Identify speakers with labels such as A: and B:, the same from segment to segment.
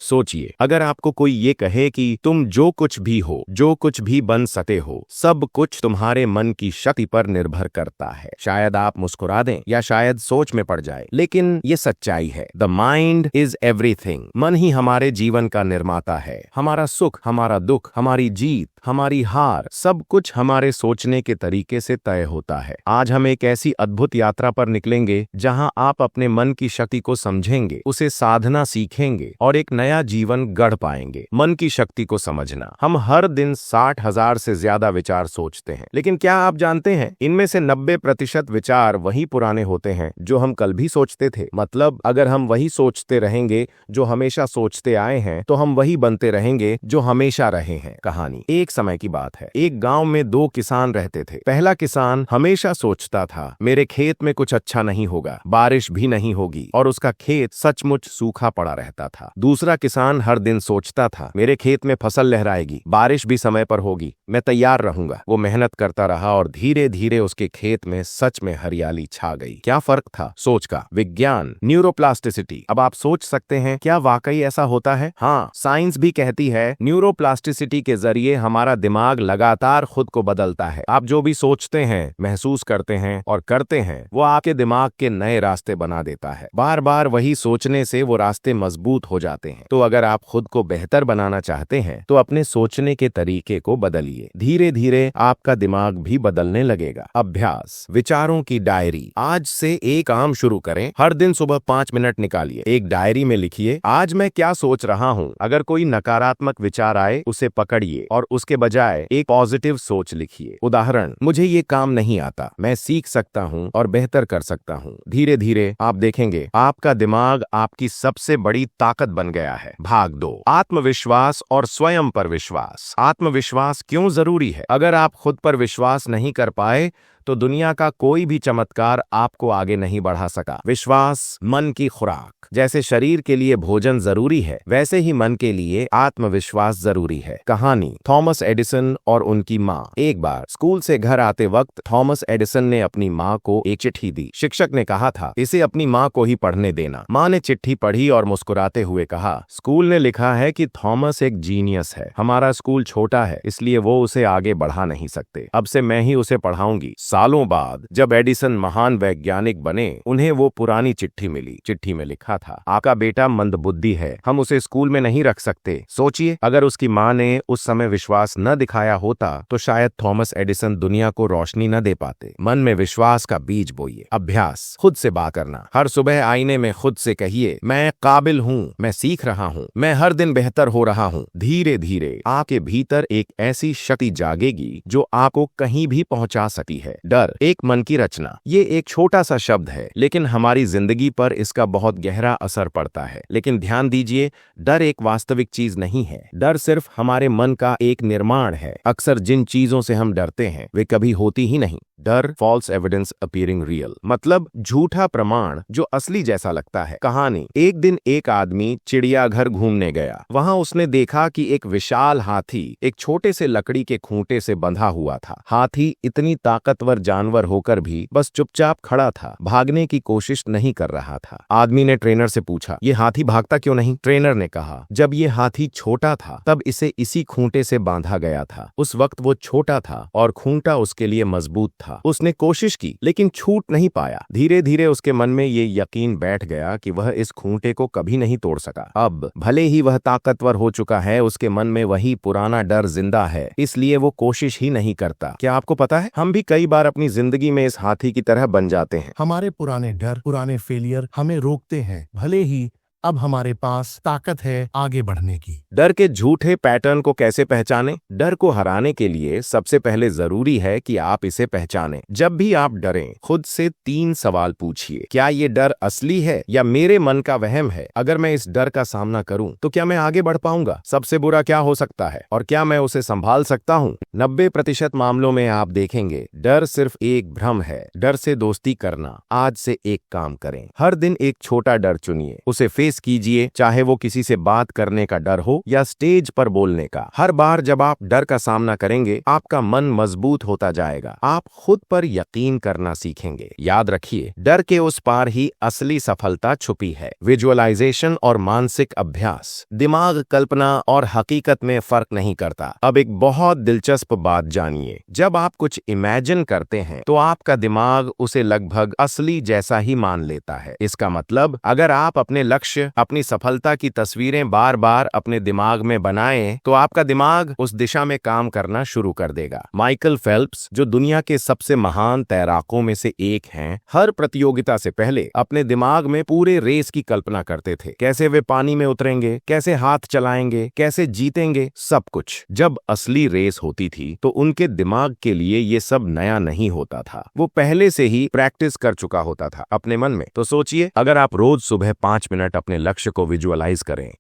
A: सोचिए, अगर आपको कोई ये कहे कि तुम जो कुछ भी हो, जो कुछ भी बन सकते हो, सब कुछ तुम्हारे मन की शक्ति पर निर्भर करता है, शायद आप मुस्कुरा दें या शायद सोच में पड़ जाए, लेकिन ये सच्चाई है। The mind is everything. मन ही हमारे जीवन का निर्माता है। हमारा सुख, हमारा दुख, हमारी जीत, हमारी हार, सब कुछ हमारे सोचने के तरीके से तय होता है। आज हम एक ऐसी अद्भुत यात्रा पर निकलेंगे जहां आप अपने मन की शक्ति को समझेंगे, उसे साधना सीखेंगे और एक नया जीवन गढ़ पाएंगे। मन की शक्ति को समझना। हम हर दिन 60,000 से ज्यादा विचार सोचते हैं, लेकिन क्या आप जानते हैं इनमें से 90% विचार वही पुराने होते हैं जो हम कल भी सोचते थे। मतलब अगर हम वही सोचते रहेंगे जो हमेशा सोचते आए हैं, तो हम वही बनते रहेंगे जो हमेशा रहे हैं। कहानी। एक समय की बात है। एक गांव में 2 किसान रहते थे। पहला किसान हमेशा सोचता था, मेरे खेत में कुछ अच्छा नहीं होगा, बारिश भी नहीं होगी, और उसका खेत सचमुच सूखा पड़ा रहता था। दूसरा किसान हर दिन सोचता था, मेरे खेत में फसल लहराएगी, बारिश भी समय पर होगी, मैं तैयार रहूंगा। वो मेहनत करता रहा और धीरे धीरे उसके खेत में सच में हरियाली छा गई। क्या फर्क था? सोच का। विज्ञान, न्यूरोप्लास्टिसिटी। अब आप सोच सकते हैं, क्या वाकई ऐसा होता है? हाँ, साइंस भी कहती है न्यूरोप्लास्टिसिटी के जरिए हमारा दिमाग लगातार खुद को बदलता है। आप जो भी सोचते हैं, महसूस करते हैं और करते हैं, वो आपके दिमाग के नए रास्ते बना देता है। बार बार वही सोचने से वो रास्ते मजबूत हो जाते हैं। तो अगर आप खुद को बेहतर बनाना चाहते हैं, तो अपने सोचने के तरीके को बदलिए। धीरे धीरे आपका दिमाग भी बदलने लगेगा। अभ्यास। विचारों की डायरी। आज से एक काम शुरू करें। हर दिन सुबह 5 मिनट निकालिए, एक डायरी में लिखिए, आज मैं क्या सोच रहा हूँ। अगर कोई नकारात्मक विचार आए, उसे पकड़िए और उसके बजाय एक पॉजिटिव सोच लिखिए। उदाहरण, मुझे ये काम नहीं आता, मैं सीख सकता हूँ और बेहतर कर सकता हूँ। धीरे धीरे आप देखेंगे आपका दिमाग आपकी सबसे बड़ी ताकत बन गया है। भाग 2। आत्मविश्वास और स्वयं पर विश्वास। आत्मविश्वास क्यों जरूरी है? अगर आप खुद पर विश्वास नहीं कर पाए, तो दुनिया का कोई भी चमत्कार आपको आगे नहीं बढ़ा सका। विश्वास मन की खुराक। जैसे शरीर के लिए भोजन जरूरी है, वैसे ही मन के लिए आत्मविश्वास जरूरी है। कहानी। थॉमस एडिसन और उनकी माँ। एक बार स्कूल से घर आते वक्त थॉमस एडिसन ने अपनी माँ को एक चिट्ठी दी। शिक्षक ने कहा था, इसे अपनी माँ को ही पढ़ने देना। माँ ने चिट्ठी पढ़ी और मुस्कुराते हुए कहा, स्कूल ने लिखा है कि थॉमस एक जीनियस है। हमारा स्कूल छोटा है, इसलिए वो उसे आगे बढ़ा नहीं सकते। अब से मैं ही उसे पढ़ाऊंगी। सालों बाद जब एडिसन महान वैज्ञानिक बने, उन्हें वो पुरानी चिट्ठी मिली। चिट्ठी में लिखा था, आपका बेटा मंदबुद्धि है, हम उसे स्कूल में नहीं रख सकते। सोचिए, अगर उसकी माँ ने उस समय विश्वास न दिखाया होता, तो शायद थॉमस एडिसन दुनिया को रोशनी न दे पाते। मन में विश्वास का बीज बोइए। अभ्यास। खुद से बात करना। हर सुबह आईने में खुद से कहिए, मैं काबिल हूँ, मैं सीख रहा हूँ, मैं हर दिन बेहतर हो रहा हूँ। धीरे धीरे आपके भीतर एक ऐसी शक्ति जागेगी जो आपको कहीं भी पहुंचा सकती है। डर एक मन की रचना। ये एक छोटा सा शब्द है, लेकिन हमारी जिंदगी पर इसका बहुत गहरा असर पड़ता है। लेकिन ध्यान दीजिए, डर एक वास्तविक चीज नहीं है। डर सिर्फ हमारे मन का एक निर्माण है। अक्सर जिन चीजों से हम डरते हैं, वे कभी होती ही नहीं। डर फॉल्स एविडेंस अपीयरिंग रियल, मतलब झूठा प्रमाण जो असली जैसा लगता है। कहानी। एक दिन एक आदमी चिड़ियाघर घूमने गया। वहां उसने देखा कि एक विशाल हाथी एक छोटे से लकड़ी के खूंटे से बंधा हुआ था। हाथी इतनी ताकतवर जानवर होकर भी बस चुपचाप खड़ा था, भागने की कोशिश नहीं कर रहा था। आदमी ने ट्रेनर से पूछा, ये हाथी भागता क्यों नहीं? ट्रेनर ने कहा, जब ये हाथी छोटा था तब इसे इसी खूंटे से बांधा गया था। उस वक्त वो छोटा था और खूंटा उसके लिए मजबूत था। उसने कोशिश की, लेकिन छूट नहीं पाया। धीरे धीरे उसके मन में ये यकीन बैठ गया कि वह इस खूंटे को कभी नहीं तोड़ सका। अब भले ही वह ताकतवर हो चुका है, उसके मन में वही पुराना डर जिंदा है, इसलिए वो कोशिश ही नहीं करता। क्या आपको पता है, हम भी कई बार अपनी जिंदगी में इस हाथी की तरह बन जाते हैं।
B: हमारे पुराने डर, पुराने फेलियर हमें रोकते हैं, भले ही अब हमारे पास ताकत है आगे बढ़ने की।
A: डर के झूठे पैटर्न को कैसे पहचानें? डर को हराने के लिए सबसे पहले जरूरी है कि आप इसे पहचानें। जब भी आप डरें, खुद से 3 सवाल पूछिए। क्या ये डर असली है या मेरे मन का वहम है? अगर मैं इस डर का सामना करूं, तो क्या मैं आगे बढ़ पाऊंगा? सबसे बुरा क्या हो सकता है और क्या मैं उसे संभाल सकता हूं? 90% मामलों में आप देखेंगे डर सिर्फ एक भ्रम है। डर से दोस्ती करना। आज से एक काम करें, हर दिन एक छोटा डर चुनिए, उसे फेस फेस कीजिए, चाहे वो किसी से बात करने का डर हो या स्टेज पर बोलने का। हर बार जब आप डर का सामना करेंगे, आपका मन मजबूत होता जाएगा। आप खुद पर यकीन करना सीखेंगे। याद रखिए, डर के उस पार ही असली सफलता छुपी है। विजुअलाइजेशन और मानसिक अभ्यास। दिमाग कल्पना और हकीकत में फर्क नहीं करता। अब एक बहुत दिलचस्प बात जानिए, जब आप कुछ इमेजिन करते हैं तो आपका दिमाग उसे लगभग असली जैसा ही मान लेता है। इसका मतलब, अगर आप अपने लक्ष्य, अपनी सफलता की तस्वीरें बार बार अपने दिमाग में बनाएं, तो आपका दिमाग उस दिशा में काम करना शुरू कर देगा। माइकल फेल्प्स, जो दुनिया के सबसे महान तैराकों में से एक हैं, हर प्रतियोगिता से पहले अपने दिमाग में पूरे रेस की कल्पना करते थे। कैसे वे पानी में उतरेंगे, कैसे हाथ चलाएंगे, कैसे जीतेंगे, सब कुछ। जब असली रेस होती थी तो उनके दिमाग के लिए ये सब नया नहीं होता था। वो पहले से ही प्रैक्टिस कर चुका होता था अपने मन में। तो सोचिए, अगर आप रोज सुबह 5 मिनट अपने लक्ष्य को विजुअलाइज करें,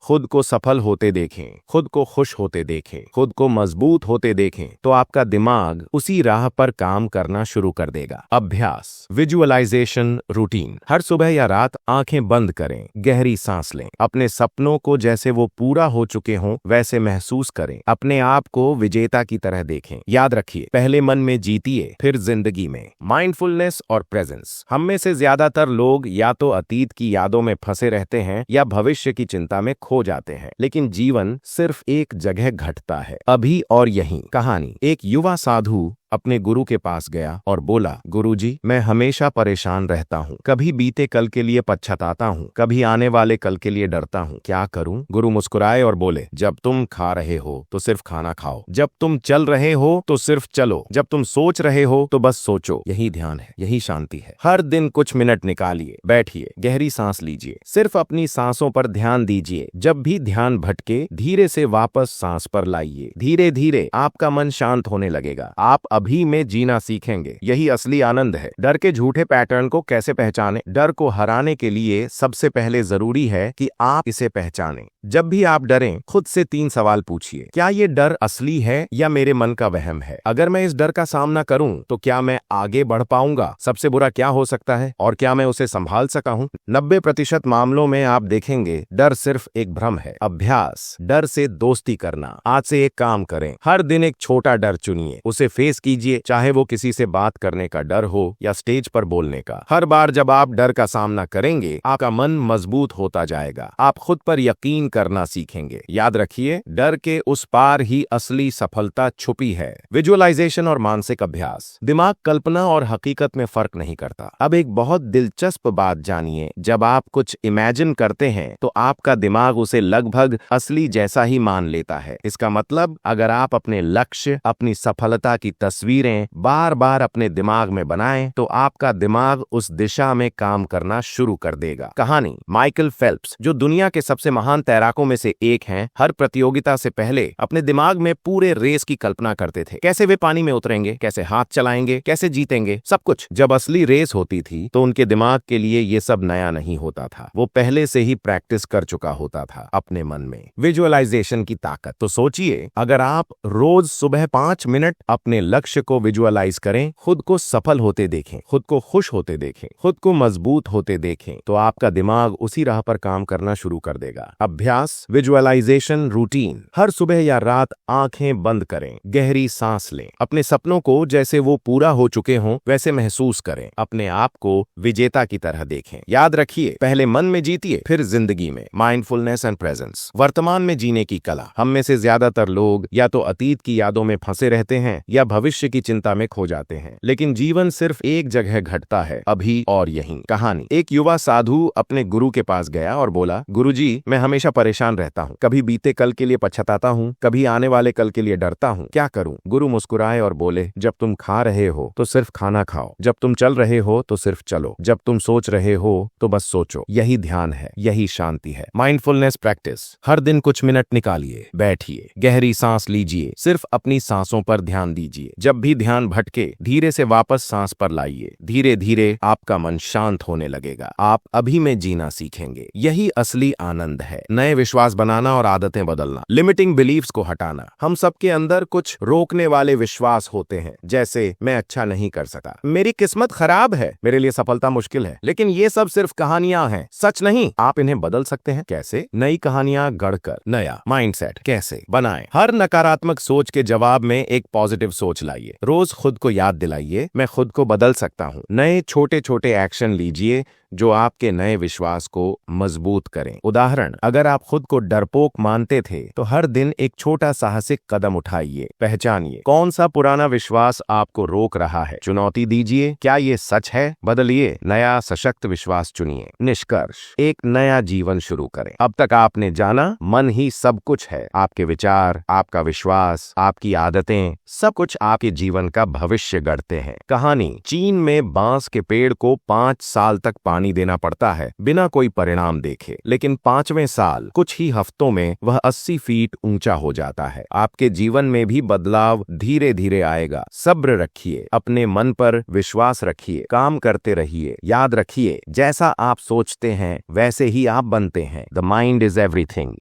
A: खुद को सफल होते देखें, खुद को खुश होते देखें, खुद को मजबूत होते देखें, तो आपका दिमाग उसी राह पर काम करना शुरू कर देगा। अभ्यास, विजुअलाइजेशन रूटीन। हर सुबह या रात आंखें बंद करें, गहरी सांस लें, अपने सपनों को जैसे वो पूरा हो चुके हों वैसे महसूस करें, अपने आप को विजेता की तरह देखें। याद रखिए, पहले मन में जीतिए, फिर जिंदगी में। माइंडफुलनेस और प्रेजेंस। हम में से ज्यादातर लोग या तो अतीत की यादों में फंसे रहते हैं या भविष्य की चिंता में खो जाते हैं, लेकिन जीवन सिर्फ एक जगह घटता है, अभी और यहीं। कहानी। एक युवा साधु अपने गुरु के पास गया और बोला, गुरुजी, मैं हमेशा परेशान रहता हूँ, कभी बीते कल के लिए पछताता हूँ, कभी आने वाले कल के लिए डरता हूँ, क्या करूँ? गुरु मुस्कुराए और बोले, जब तुम खा रहे हो तो सिर्फ खाना खाओ, जब तुम चल रहे हो तो सिर्फ चलो, जब तुम सोच रहे हो तो बस सोचो। यही ध्यान है, यही शांति है। हर दिन कुछ मिनट निकालिए, बैठिए, गहरी सांस लीजिए, सिर्फ अपनी सांसों पर ध्यान दीजिए। जब भी ध्यान भटके, धीरे से वापस सांस पर लाइए। धीरे धीरे आपका मन शांत होने लगेगा। आप अभी में जीना सीखेंगे। यही असली आनंद है। डर के झूठे पैटर्न को कैसे पहचानें? डर को हराने के लिए सबसे पहले जरूरी है कि आप इसे पहचानें। जब भी आप डरें, खुद से 3 सवाल पूछिए। क्या ये डर असली है या मेरे मन का वहम है? अगर मैं इस डर का सामना करूं तो क्या मैं आगे बढ़ पाऊंगा? सबसे बुरा क्या हो सकता है और क्या मैं उसे संभाल सका हूं? 90% मामलों में आप देखेंगे डर सिर्फ एक भ्रम है। अभ्यास, डर से दोस्ती करना। आज से एक काम करें, हर दिन एक छोटा डर चुनिए, उसे फेस कीजिए, चाहे वो किसी से बात करने का डर हो या स्टेज पर बोलने का। हर बार जब आप डर का सामना करेंगे, आपका मन मजबूत होता जाएगा। आप खुद पर यकीन करना सीखेंगे। याद रखिए, डर के उस पार ही असली सफलता छुपी है। विजुअलाइजेशन और मानसिक अभ्यास। दिमाग कल्पना और हकीकत में फर्क नहीं करता। अब एक बहुत दिलचस्प बात जानिए, जब आप कुछ इमेजिन करते हैं तो आपका दिमाग उसे लगभग असली जैसा ही मान लेता है। इसका मतलब, अगर आप अपने लक्ष्य, अपनी सफलता की तस्वीरें बार बार अपने दिमाग में बनाएं, तो आपका दिमाग उस दिशा में काम करना शुरू कर देगा। कहानी। माइकल फेल्प्स, जो दुनिया के सबसे महान तैराकों में से एक हैं, हर प्रतियोगिता से पहले अपने दिमाग में पूरे रेस की कल्पना करते थे। कैसे वे पानी में उतरेंगे, कैसे हाथ चलाएंगे, कैसे जीतेंगे, सब कुछ। जब असली रेस होती थी तो उनके दिमाग के लिए ये सब नया नहीं होता था। वो पहले से ही प्रैक्टिस कर चुका होता था अपने मन में। विजुअलाइजेशन की ताकत। तो सोचिए, अगर आप रोज सुबह 5 मिनट अपने लक्ष्य को विजुअलाइज करें, खुद को सफल होते देखें, खुद को खुश होते देखें, खुद को मजबूत होते देखें, तो आपका दिमाग उसी राह पर काम करना शुरू कर देगा। अभ्यास, विजुअलाइजेशन रूटीन। हर सुबह या रात आंखें बंद करें, गहरी सांस लें, अपने सपनों को जैसे वो पूरा हो चुके हों वैसे महसूस करें, अपने आप को विजेता की तरह देखें। याद रखिए, पहले मन में जीतिए, फिर जिंदगी में। Mindfulness and presence. वर्तमान में जीने की कला। हम में से ज्यादातर लोग या तो अतीत की यादों में फंसे रहते हैं या भविष्य की चिंता में खो जाते हैं, लेकिन जीवन सिर्फ एक जगह घटता है, अभी और यहीं। कहानी। एक युवा साधु अपने गुरु के पास गया और बोला, गुरुजी, मैं हमेशा परेशान रहता हूँ, कभी बीते कल के लिए पछताता हूँ, कभी आने वाले कल के लिए डरता हूँ, क्या करूँ? गुरु मुस्कुराए और बोले, जब तुम खा रहे हो तो सिर्फ खाना खाओ, जब तुम चल रहे हो तो सिर्फ चलो, जब तुम सोच रहे हो तो बस सोचो। यही ध्यान है, यही शांति है। Mindfulness practice. हर दिन कुछ मिनट निकालिए, बैठिए, गहरी सांस लीजिए, सिर्फ अपनी सांसों पर ध्यान दीजिए। जब भी ध्यान भटके धीरे से वापस सांस पर लाइए। धीरे धीरे आपका मन शांत होने लगेगा। आप अभी में जीना सीखेंगे। यही असली आनंद है। नए विश्वास बनाना और आदतें बदलना, लिमिटिंग बिलीव्स को हटाना। हम सबके अंदर कुछ रोकने वाले विश्वास होते हैं, जैसे मैं अच्छा नहीं कर सकता, मेरी किस्मत खराब है, मेरे लिए सफलता मुश्किल है। लेकिन ये सब सिर्फ कहानियां हैं, सच नहीं। आप इन्हें बदल सकते हैं। कैसे? नई कहानियां गढ़कर नया माइंडसेट कैसे बनाएं? हर नकारात्मक सोच के जवाब में एक पॉजिटिव सोच लाइए। रोज खुद को याद दिलाइए, मैं खुद को बदल सकता हूं। नए छोटे छोटे एक्शन लीजिए जो आपके नए विश्वास को मजबूत करें। उदाहरण, अगर आप खुद को डरपोक मानते थे तो हर दिन एक छोटा साहसिक कदम उठाइए। पहचानिए कौन सा पुराना विश्वास आपको रोक रहा है। चुनौती दीजिए, क्या ये सच है? बदलिए, नया सशक्त विश्वास चुनिए। निष्कर्ष, एक नया जीवन शुरू करें। अब तक आपने जाना, मन ही सब कुछ है। आपके विचार, आपका विश्वास, आपकी आदतें, सब कुछ आपके जीवन का भविष्य गढ़ते हैं। कहानी, चीन में बांस के पेड़ को 5 साल तक पानी देना पड़ता है बिना कोई परिणाम देखे, लेकिन 5वें साल कुछ ही हफ्तों में वह 80 फीट ऊंचा हो जाता है। आपके जीवन में भी बदलाव धीरे धीरे आएगा। सब्र रखिए, अपने मन पर विश्वास रखिए, काम करते रहिए। याद रखिए, जैसा आप सोचते हैं वैसे ही आप बनते हैं। The mind is everything.